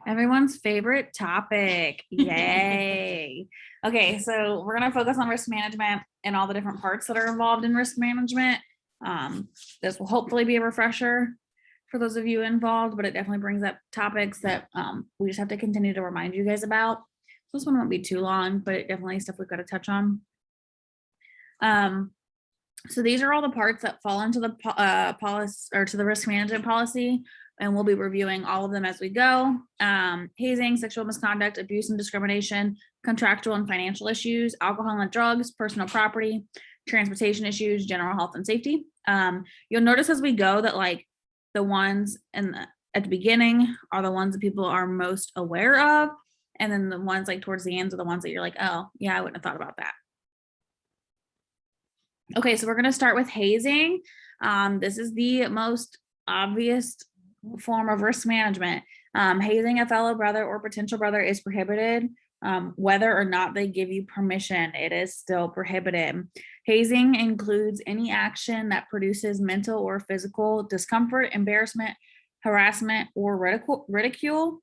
Everyone's favorite topic. Yay. Okay, so we're going to focus on risk management and all the different parts that are involved in risk management. This will hopefully be a refresher for those of you involved, but it definitely brings up topics that we just have to continue to remind you guys about. So this one won't be too long, but it definitely stuff we've got to touch on. So these are all the parts that fall into the policy or to the risk management policy, and we'll be reviewing all of them as we go. Hazing, sexual misconduct, abuse and discrimination, contractual and financial issues, alcohol and drugs, personal property, transportation issues, general health and safety. You'll notice as we go that like the ones at the beginning are the ones that people are most aware of, and then the ones like towards the end are the ones that you're like, oh yeah, I wouldn't have thought about that. Okay, so we're going to start with hazing. This is the most obvious form of risk management. Hazing a fellow brother or potential brother is prohibited. Whether or not they give you permission, it is still prohibited. Hazing includes any action that produces mental or physical discomfort, embarrassment, harassment, or ridicule.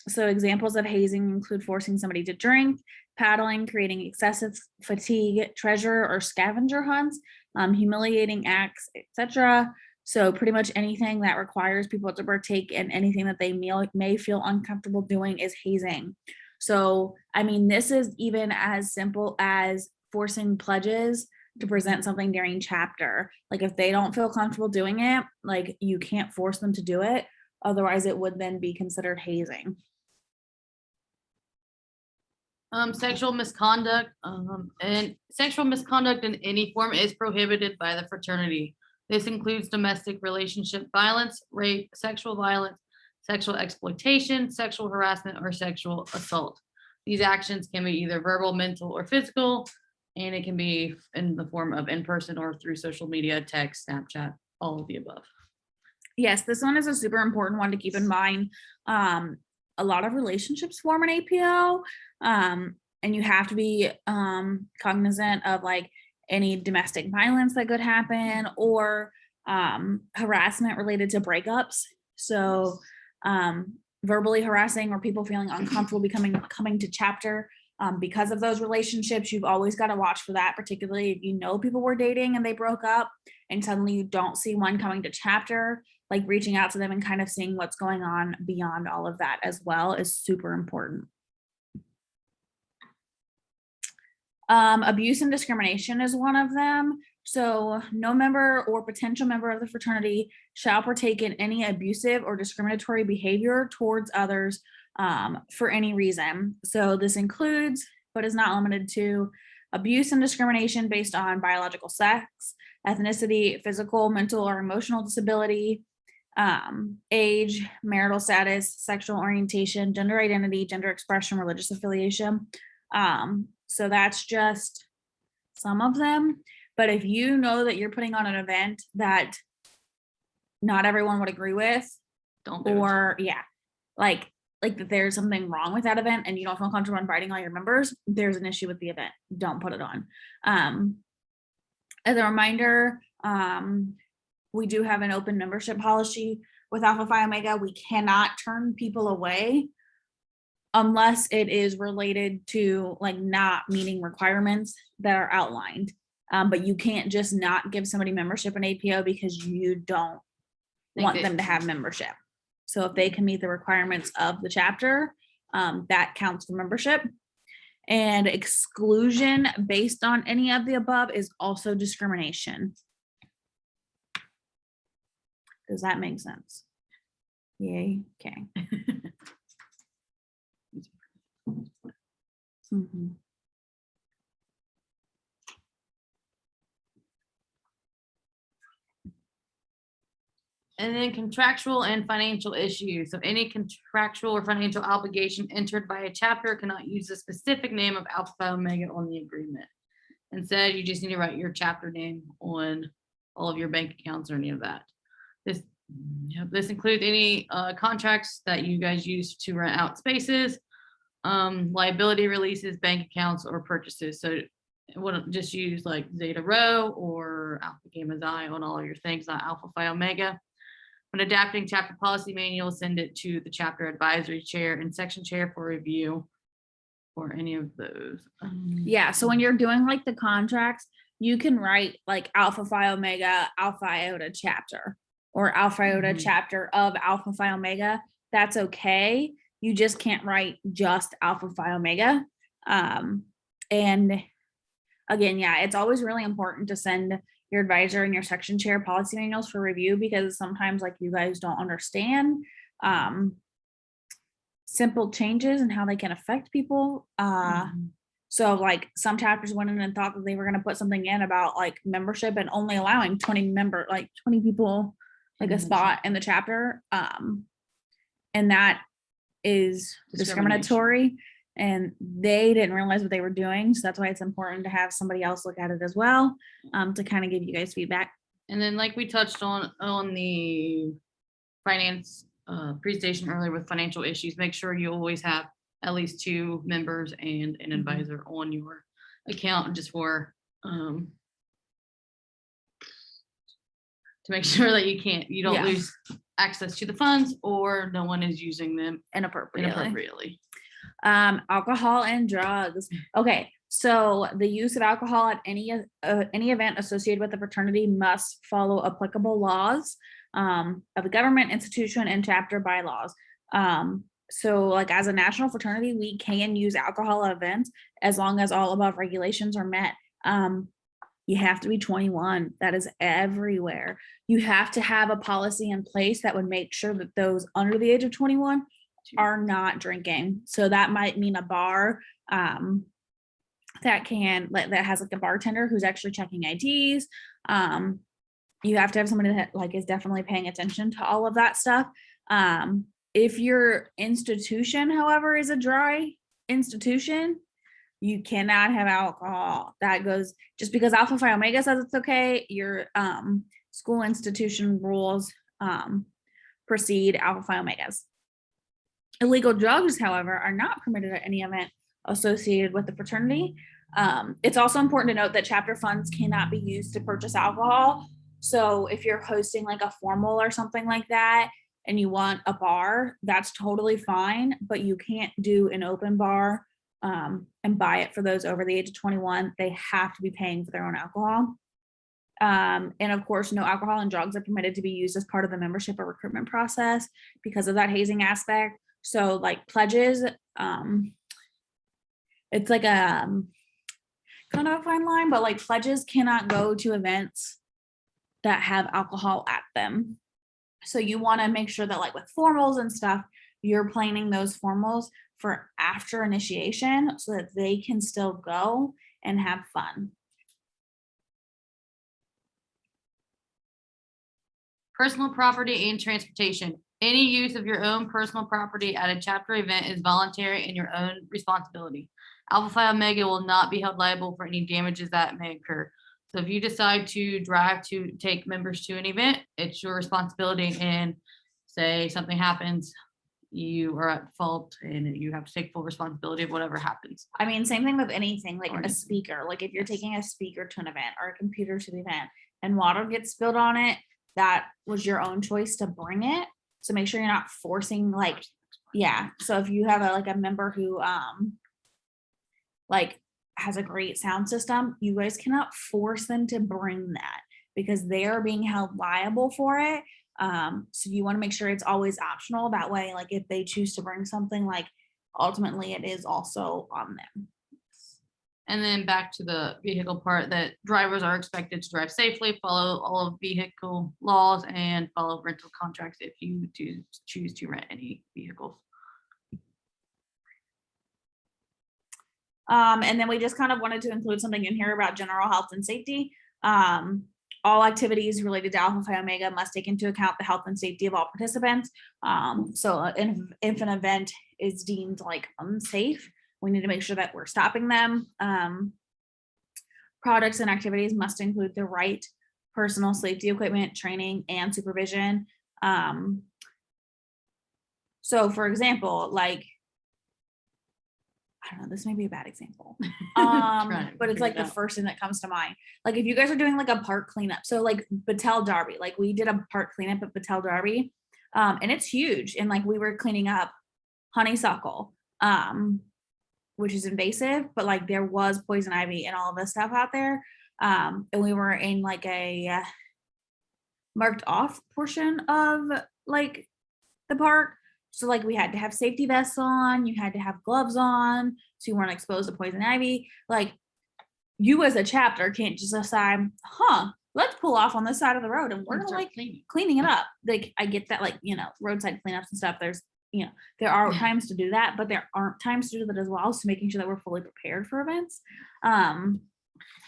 So examples of hazing include forcing somebody to drink, paddling, creating excessive fatigue, treasure or scavenger hunts, humiliating acts, etc. So pretty much anything that requires people to partake in anything that they may feel uncomfortable doing is hazing. So, I mean, this is even as simple as forcing pledges to present something during chapter. Like if they don't feel comfortable doing it, like you can't force them to do it. Otherwise, it would then be considered hazing. Sexual misconduct and sexual misconduct in any form is prohibited by the fraternity. This includes domestic relationship violence, rape, sexual exploitation, sexual harassment, or sexual assault. These actions can be either verbal, mental, or physical, and it can be in the form of in-person or through social media, text, Snapchat, all of the above. Yes, this one is a super important one to keep in mind. A lot of relationships form an APO, and you have to be cognizant of like any domestic violence that could happen or harassment related to breakups. So verbally harassing or people feeling uncomfortable coming to chapter because of those relationships, you've always got to watch for that, particularly if you know people were dating and they broke up and suddenly you don't see one coming to chapter. Like reaching out to them and kind of seeing what's going on beyond all of that as well is super important. Abuse and discrimination is one of them. So no member or potential member of the fraternity shall partake in any abusive or discriminatory behavior towards others for any reason. So this includes, but is not limited to, abuse and discrimination based on biological sex, ethnicity, physical, mental, or emotional disability, age, marital status, sexual orientation, gender identity, gender expression, religious affiliation. So that's just some of them. But if you know that you're putting on an event that not everyone would agree with, don't do it. Yeah, like that there's something wrong with that event and you don't feel comfortable inviting all your members, there's an issue with the event. Don't put it on. As a reminder, we do have an open membership policy with Alpha Phi Omega. We cannot turn people away unless it is related to like not meeting requirements that are outlined. But you can't just not give somebody membership in APO because you don't want them to have membership. So if they can meet the requirements of the chapter, that counts for membership. And exclusion based on any of the above is also discrimination. Does that make sense? Yay. Okay. Mm-hmm. And then contractual and financial issues. So any contractual or financial obligation entered by a chapter cannot use the specific name of Alpha Phi Omega on the agreement. Instead, you just need to write your chapter name on all of your bank accounts or any of that. This includes any contracts that you guys use to rent out spaces, liability releases, bank accounts, or purchases. So wouldn't just use like Zeta Rho or Alpha Gamma Xi on all of your things, not Alpha Phi Omega. When adapting chapter policy manual, send it to the chapter advisory chair and section chair for review for any of those. Yeah, so when you're doing like the contracts, you can write like Alpha Phi Omega, Alpha Iota chapter, or Alpha Iota chapter of Alpha Phi Omega. That's okay. You just can't write just Alpha Phi Omega. And again, yeah, it's always really important to send your advisor and your section chair policy manuals for review, because sometimes like you guys don't understand simple changes and how they can affect people. So like some chapters went in and thought that they were going to put something in about like membership and only allowing 20 people like a spot in the chapter. And that is discriminatory, and they didn't realize what they were doing. So that's why it's important to have somebody else look at it as well, to kind of give you guys feedback. And then like we touched on the finance presentation earlier with financial issues, make sure you always have at least 2 members and an advisor on your account, just for to make sure that you don't lose access to the funds or no one is using them inappropriately. Alcohol and drugs. Okay, so the use of alcohol at any event associated with the fraternity must follow applicable laws of the government, institution, and chapter bylaws. So like as a national fraternity, we can use alcohol at events as long as all above regulations are met. You have to be 21. That is everywhere. You have to have a policy in place that would make sure that those under the age of 21 are not drinking. So that might mean a bar that has like a bartender who's actually checking IDs. You have to have somebody that like is definitely paying attention to all of that stuff. If your institution, however, is a dry institution, you cannot have alcohol. That goes, just because Alpha Phi Omega says it's okay, your school institution rules precede Alpha Phi Omegas. Illegal drugs, however, are not permitted at any event associated with the fraternity. It's also important to note that chapter funds cannot be used to purchase alcohol. So if you're hosting like a formal or something like that and you want a bar, that's totally fine, but you can't do an open bar and buy it for those over the age of 21. They have to be paying for their own alcohol. And of course, no alcohol and drugs are permitted to be used as part of the membership or recruitment process because of that hazing aspect. So like pledges, it's like a kind of a fine line, but like pledges cannot go to events that have alcohol at them. So you want to make sure that like with formals and stuff, you're planning those formals for after initiation so that they can still go and have fun. Personal property and transportation. Any use of your own personal property at a chapter event is voluntary and your own responsibility. Alpha Phi Omega will not be held liable for any damages that may occur. So if you decide to drive to take members to an event, it's your responsibility, and say something happens, you are at fault and you have to take full responsibility of whatever happens. I mean, same thing with anything like a speaker. Like if you're taking a speaker to an event or a computer to the event and water gets spilled on it, that was your own choice to bring it. So make sure you're not forcing like, yeah. So if you have a member who like has a great sound system, you guys cannot force them to bring that because they are being held liable for it. So you want to make sure it's always optional. That way, like if they choose to bring something, like ultimately it is also on them. And then back to the vehicle part, that drivers are expected to drive safely, follow all of vehicle laws, and follow rental contracts if you do choose to rent any vehicles. And then we just kind of wanted to include something in here about general health and safety. All activities related to Alpha Phi Omega must take into account the health and safety of all participants. So if an event is deemed like unsafe, we need to make sure that we're stopping them. Products and activities must include the right personal safety equipment, training, and supervision. So for example, like I don't know, this may be a bad example. Trying to But it's figure like it the out. first thing that comes to mind. Like if you guys are doing like a park cleanup, so like Battelle Darby, like we did a park cleanup at Battelle Darby, and it's huge. And like we were cleaning up honeysuckle, which is invasive, but like there was poison ivy and all of this stuff out there. And we were in like a marked off portion of like the park. So like we had to have safety vests on, you had to have gloves on, so you weren't exposed to poison ivy. Like you as a chapter can't just decide, let's pull off on this side of the road and we're And gonna start like cleaning it up. Like I get that, like, roadside cleanups and stuff, there's, there are times to do that, but there aren't times to do that as well. So making sure that we're fully prepared for events. And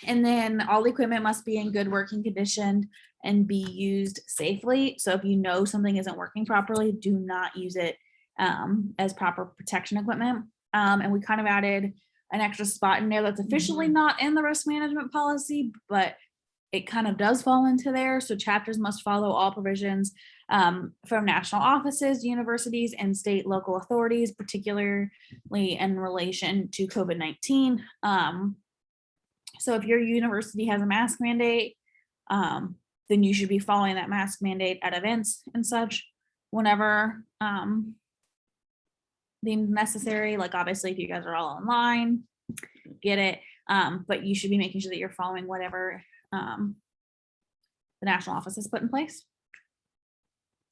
then all the equipment must be in good working condition and be used safely. So if you know something isn't working properly, do not use it as proper protection equipment. And we kind of added an extra spot in there that's officially not in the risk management policy, but it kind of does fall into there. So chapters must follow all provisions from national offices, universities, and state local authorities, particularly in relation to COVID-19. So if your university has a mask mandate, then you should be following that mask mandate at events and such whenever deemed necessary. Like obviously if you guys are all online, get it. But you should be making sure that you're following whatever the national office has put in place.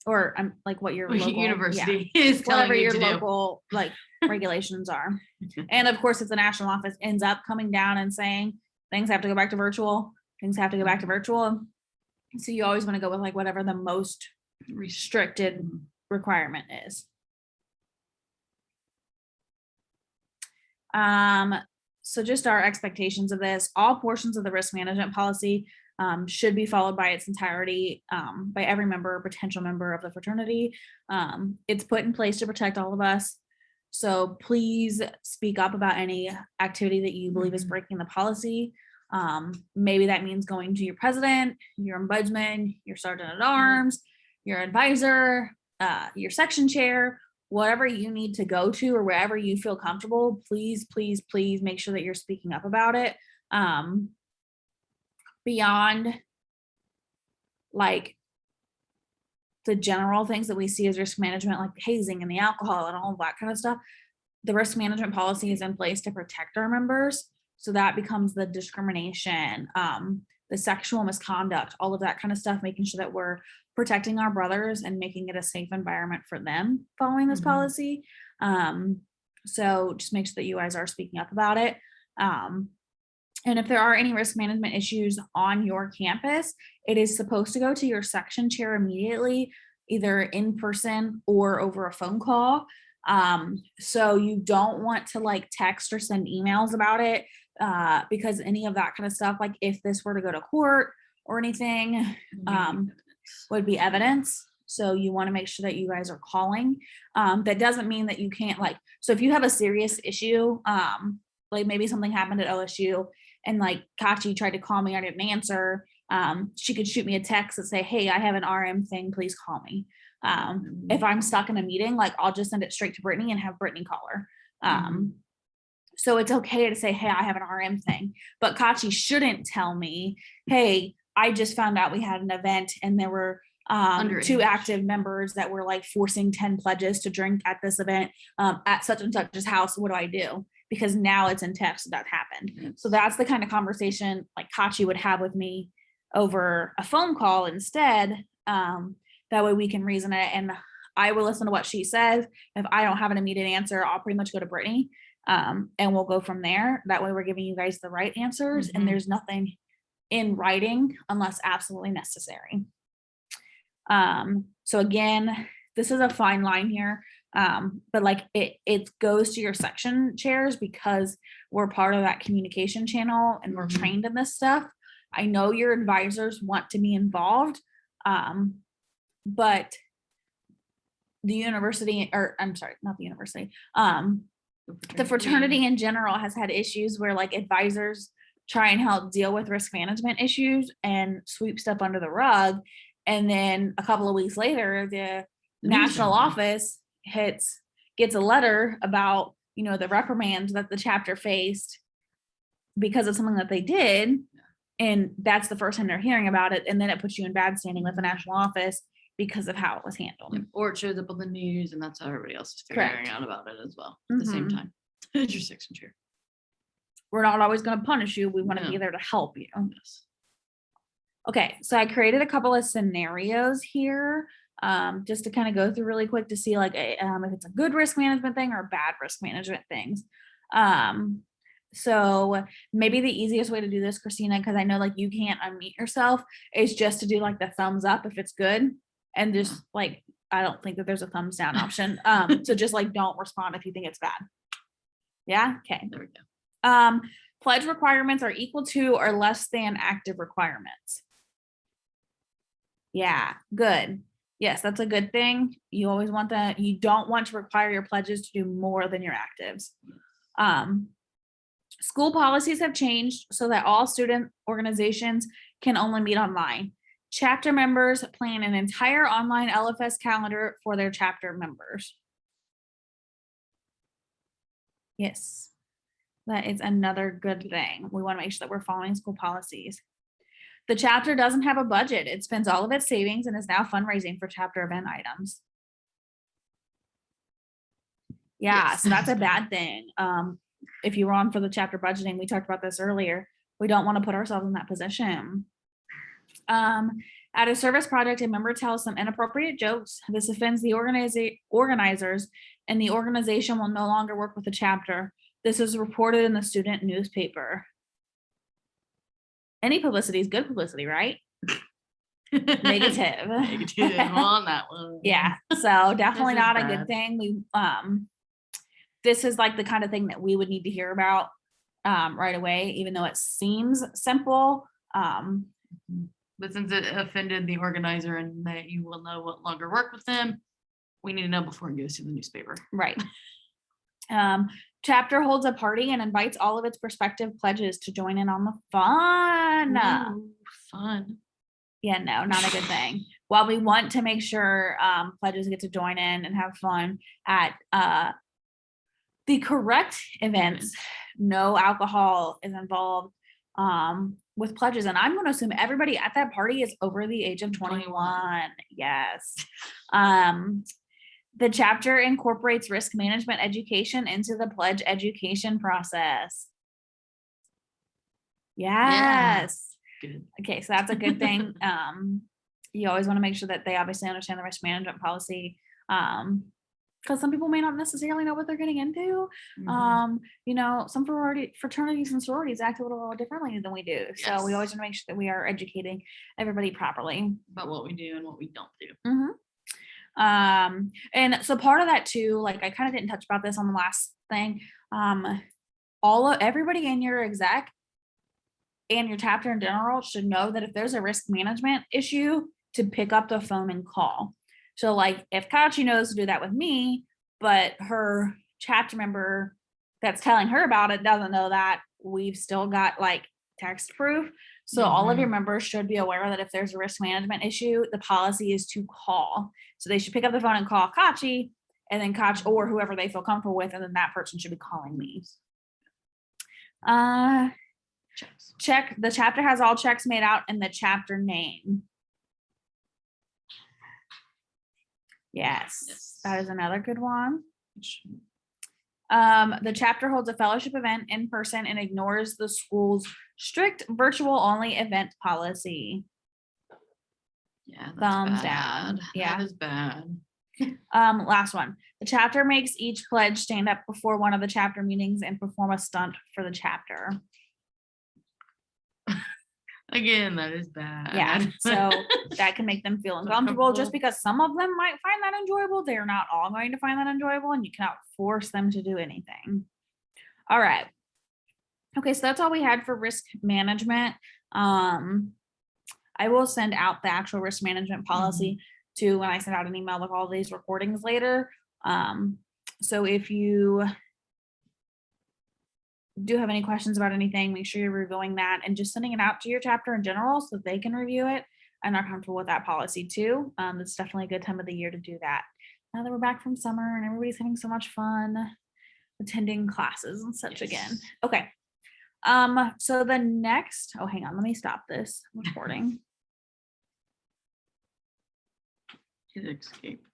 Or like what your local university is telling whatever you your to do. local like regulations are. And of course, if the national office ends up coming down and saying things have to go back to virtual, things have to go back to virtual. So you always want to go with like whatever the most restricted requirement is. So just our expectations of this, all portions of the risk management policy should be followed by its entirety by every member or potential member of the fraternity. It's put in place to protect all of us. So please speak up about any activity that you believe is breaking the policy. Maybe that means going to your president, your ombudsman, your sergeant at arms, your advisor, your section chair, whatever you need to go to or wherever you feel comfortable. Please, please, please make sure that you're speaking up about it. Beyond like the general things that we see as risk management, like hazing and the alcohol and all of that kind of stuff, the risk management policy is in place to protect our members. So that becomes the discrimination, the sexual misconduct, all of that kind of stuff, making sure that we're protecting our brothers and making it a safe environment for them following this policy. So just make sure that you guys are speaking up about it. And if there are any risk management issues on your campus, it is supposed to go to your section chair immediately, either in person or over a phone call. So you don't want to like text or send emails about it because any of that kind of stuff, like if this were to go to court or anything, would be evidence. So you want to make sure that you guys are calling. That doesn't mean that you can't like, so if you have a serious issue, like maybe something happened at OSU and like Kachi tried to call me, I didn't answer. She could shoot me a text and say, hey, I have an RM thing, please call me. If I'm stuck in a meeting, like I'll just send it straight to Brittany and have Brittany call her. So it's okay to say, hey, I have an RM thing, but Kachi shouldn't tell me, hey, I just found out we had an event and there were two active members that were like forcing 10 pledges to drink at this event at such and such's house. What do I do? Because now it's in text that happened. So that's the kind of conversation like Kachi would have with me over a phone call instead. That way we can reason it and I will listen to what she says. If I don't have an immediate answer, I'll pretty much go to Brittany and we'll go from there. That way we're giving you guys the right answers and there's nothing in writing unless absolutely necessary. So again, this is a fine line here. But like it goes to your section chairs because we're part of that communication channel and we're trained in this stuff. I know your advisors want to be involved, but the university, or I'm sorry, not the university, the fraternity in general has had issues where like advisors try and help deal with risk management issues and sweep stuff under the rug. And then a couple of weeks later, the national office gets a letter about the reprimands that the chapter faced because of something that they did. And that's the first time they're hearing about it. And then it puts you in bad standing with the national office because of how it was handled. Or it shows up on the news and that's how everybody else is Correct. figuring out about it as well at the same Mhm. time. It's your section chair. We're not always going to punish you. We want to No. be there to help you. Yes. Okay, so I created a couple of scenarios here, just to kind of go through really quick to see like if it's a good risk management thing or bad risk management things. So maybe the easiest way to do this, Christina, because I know like you can't unmute yourself, is just to do like the thumbs up if it's good, and just like I don't think that there's a thumbs down option. So just like don't respond if you think it's bad. Yeah. Okay. There we go. Pledge requirements are equal to or less than active requirements. Yeah, good. Yes, that's a good thing. You always want that. You don't want to require your pledges to do more than your actives. School policies have changed so that all student organizations can only meet online. Chapter members plan an entire online LFS calendar for their chapter members. Yes, that is another good thing. We want to make sure that we're following school policies. The chapter doesn't have a budget. It spends all of its savings and is now fundraising for chapter event items. Yeah, Yes. so that's a bad thing. If you were on for the chapter budgeting, we talked about this earlier. We don't want to put ourselves in that position. At a service project, a member tells some inappropriate jokes. This offends the organizers, and the organization will no longer work with the chapter. This is reported in the student newspaper. Any publicity is good publicity, right? Negative. Negative on that one. Yeah, so definitely This is not a bad. good thing. We this is like the kind of thing that we would need to hear about right away, even though it seems simple. But since it offended the organizer and that you will no longer work with them, we need to know before it goes to the newspaper. Right. Chapter holds a party and invites all of its prospective pledges to join in on the fun. Ooh, fun. Yeah, no, not a good thing. While we want to make sure pledges get to join in and have fun at the correct events, no alcohol is involved with pledges. And I'm going to assume everybody at that party is over the age of 21. Yes. The chapter incorporates risk management education into the pledge education process. Yes. Good. Okay, so that's a good thing. You always want to make sure that they obviously understand the risk management policy. Because some people may not necessarily know what they're getting into. Mhm. Some fraternities and sororities act a little differently than we do. So we Yes. always want to make sure that we are educating everybody properly. About what we do and what we don't do. And so part of that too, like I kind of didn't touch about this on the last thing. Everybody in your exec and your chapter in general should know that if there's a risk management issue, to pick up the phone and call. So like if Kachi knows to do that with me, but her chapter member that's telling her about it doesn't know that, we've still got like text proof. So all of your members should be aware that if there's a risk management issue, the policy is to call. So they should pick up the phone and call Kachi, and then Kachi or whoever they feel comfortable with, and then that person should be calling me. Checks. Check. The chapter has all checks made out in the chapter name. Yes, that is another good one. The chapter holds a fellowship event in person and ignores the school's strict virtual only event policy. Yeah, that's Thumbs bad. down. Yeah. That is bad. Last one. The chapter makes each pledge stand up before one of the chapter meetings and perform a stunt for the chapter. Again, that is bad. Yeah, so that can make them feel uncomfortable. Just because some of them might find that enjoyable, they're not all going to find that enjoyable, and you cannot force them to do anything. All right. Okay, so that's all we had for risk management. I will send out the actual risk management policy to when I send out an email with all these recordings later. So if you do have any questions about anything, make sure you're reviewing that and just sending it out to your chapter in general so they can review it and are comfortable with that policy too. It's definitely a good time of the year to do that. Now that we're back from summer and everybody's having so much fun, attending classes and such again. Yes. Okay. So the next, oh, hang on, let me stop this recording. It escaped.